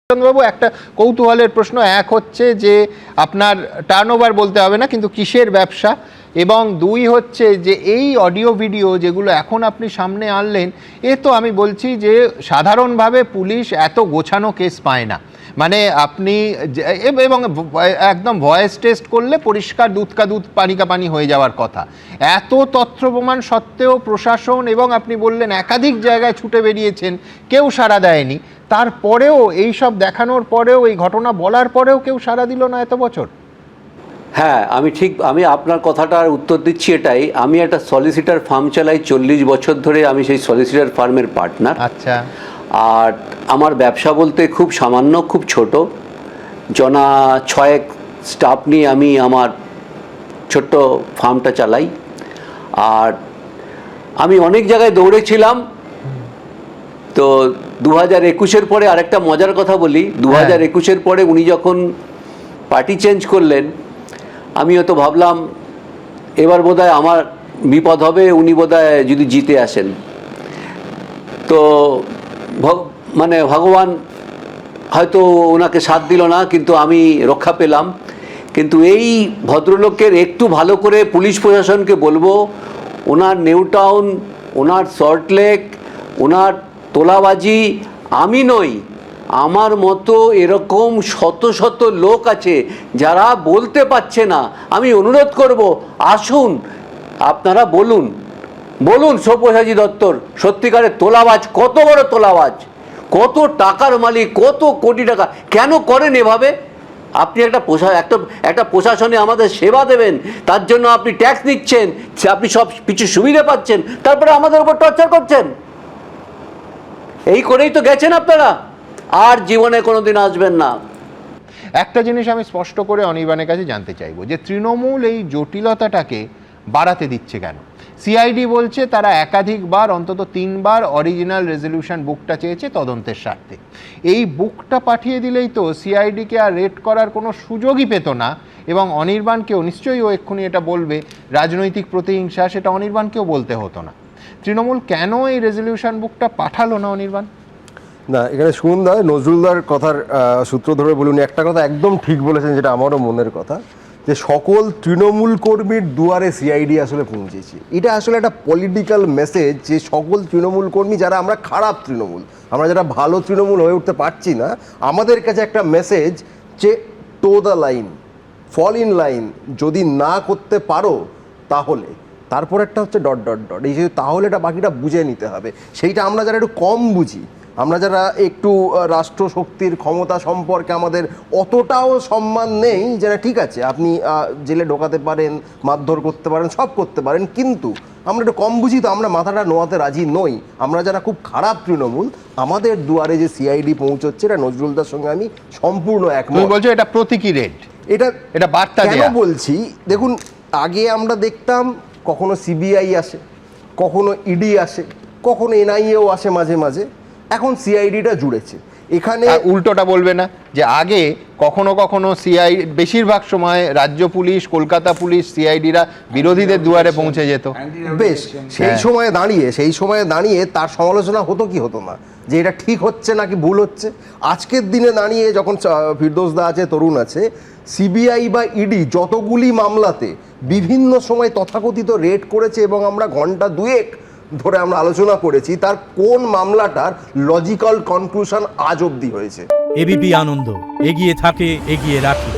বাবু একটা কৌতূহলের প্রশ্ন, এক হচ্ছে যে আপনার টার্নওভার বলতে হবে না, কিন্তু কিসের ব্যবসা, এবং দুই হচ্ছে যে এই অডিও ভিডিও যেগুলো এখন আপনি সামনে আনলেন, এ তো আমি বলছি যে সাধারণভাবে পুলিশ এত গোছানো কেস পায় না। মানে আপনি এবং একদম ভয়েস টেস্ট করলে পরিষ্কার দুধ কা দুধ পানি কা পানি হয়ে যাওয়ার কথা। এত তথ্য প্রমাণ সত্ত্বেও প্রশাসন এবং আপনি বললেন একাধিক জায়গায় ছুটে বেরিয়েছেন, কেউ সাড়া দেয়নি। তারপরেও এই সব দেখানোর পরেও, এই ঘটনা বলার পরেও কেউ সাড়া দিল না এত বছর। হ্যাঁ, আমি আপনার কথাটার উত্তর দিচ্ছি এটাই। আমি একটা সলিসিটার ফার্ম চালাই 40 বছর ধরে। আমি সেই সলিসিটার ফার্মের পার্টনার। আচ্ছা। আর আমার ব্যবসা বলতে খুব সামান্য, খুব ছোট, জনা 6 স্টাফ নিয়ে আমি আমার ছোট্ট ফার্মটা চালাই। আর আমি অনেক জায়গায় দৌড়েছিলাম। তো 2021-এর পরে আরেকটা মজার কথা বলি। 2021-এর পরে উনি যখন পার্টি চেঞ্জ করলেন, আমিও তো ভাবলাম এবার বোধহয় আমার বিপদ হবে, উনি বোধহয় যদি জিতে আসেন। তো মানে ভগবান হয়তো ওনাকে সাথ দিল না, কিন্তু আমি রক্ষা পেলাম। কিন্তু এই ভদ্রলোকের একটু ভালো করে পুলিশ প্রশাসনকে বলবো, ওনার নিউ টাউন, ওনার সল্টলেক, ওনার তোলাবাজি আমি নই, আমার মতো এরকম শত শত লোক আছে যারা বলতে পারছে না। আমি অনুরোধ করব, আসুন আপনারা বলুন সব্যসাচী দত্তর সত্যিকারের তোলাবাজ, কত বড় তোলাবাজ, কত টাকার মালিক, কত কোটি টাকা, কেন করেন এভাবে? আপনি একটা প্রশাসনে আমাদের সেবা দেবেন, তার জন্য আপনি ট্যাক্স নিচ্ছেন, আপনি সব কিছু সুবিধা পাচ্ছেন, তারপরে আমাদের উপর টর্চার করছেন। এই করেই তো গেছেন আপনারা, আর জীবনে কোনোদিন আসবেন না। একটা জিনিস আমি স্পষ্ট করে অনির্বাণের কাছে জানতে চাইবো যে তৃণমূল এই জটিলতাটাকে বাড়াতে দিচ্ছে কেন? সিআইডি বলছে তারা একাধিকবার, অন্তত 3বার অরিজিনাল রেজলিউশন বুকটা চেয়েছে তদন্তের স্বার্থে। এই বুকটা পাঠিয়ে দিলেই তো সিআইডিকে আর রেড করার কোনো সুযোগই পেত না, এবং অনির্বাণকেও নিশ্চয়ই ও এক্ষুনি এটা বলবে রাজনৈতিক প্রতিহিংসা, সেটা অনির্বাণকেও বলতে হতো না। তৃণমূল কেন এই রেজলিউশন বুকটা পাঠালো না অনির্বাণ? না, এখানে সুমনদা নজরুলদার কথার সূত্র ধরে বলুন, একটা কথা একদম ঠিক বলেছেন, যেটা আমারও মনের কথা, যে সকল তৃণমূল কর্মীর দুয়ারে সিআইডি আসলে পৌঁছেছে। এটা আসলে একটা পলিটিক্যাল মেসেজ যে সকল তৃণমূল কর্মী, যারা আমরা খারাপ তৃণমূল, আমরা যারা ভালো তৃণমূল হয়ে উঠতে পারছি না, আমাদের কাছে একটা মেসেজ যে toe the line, fall in line, যদি না করতে পারো তাহলে, তারপর একটা হচ্ছে ডট ডট ডট, এই যে তাহলেটা বাকিটা বুঝে নিতে হবে। সেইটা আমরা যারা একটু কম বুঝি, আমরা যারা একটু রাষ্ট্রশক্তির ক্ষমতা সম্পর্কে আমাদের অতটাও সম্মান নেই, যারা ঠিক আছে আপনি জেলে ঢোকাতে পারেন, মারধর করতে পারেন, সব করতে পারেন, কিন্তু আমরা একটু কম বুঝি, তো আমরা মাথাটা নোয়াতে রাজি নই। আমরা যারা খুব খারাপ তৃণমূল, আমাদের দুয়ারে যে সিআইডি পৌঁছচ্ছে, এটা নজরুলদার সঙ্গে আমি সম্পূর্ণ একমত। বলছো এটা প্রতীকী রেড, এটা বার্তা কেন বলছি? দেখুন, আগে আমরা দেখতাম কখনো সিবিআই আসে, কখনো ইডি আসে, কখনো এনআইএও আসে মাঝে মাঝে, এখন সিআইডিটা জুড়েছে। এখানে উল্টোটা বলবে না যে আগে কখনো কখনো বেশিরভাগ সময় রাজ্য পুলিশ, কলকাতা পুলিশ, সিআইডিরা বিরোধীদের দুয়ারে পৌঁছে যেত? বেশ, সেই সময়ে দাঁড়িয়ে তার সমালোচনা হতো কি হতো না, যে এটা ঠিক হচ্ছে নাকি ভুল হচ্ছে। আজকের দিনে দাঁড়িয়ে যখন ফিরদৌসদা আছে, তরুণ আছে, সিবিআই বা ইডি যতগুলি মামলাতে বিভিন্ন সময় তথাকথিত রেড করেছে, এবং আমরা ঘন্টা 2 ধরে আমরা আলোচনা করেছি, তার কোন মামলাটার লজিক্যাল কনক্লুশন আজ অবধি হয়েছে? এবিপি আনন্দ, এগিয়ে থাকে, এগিয়ে রাখে।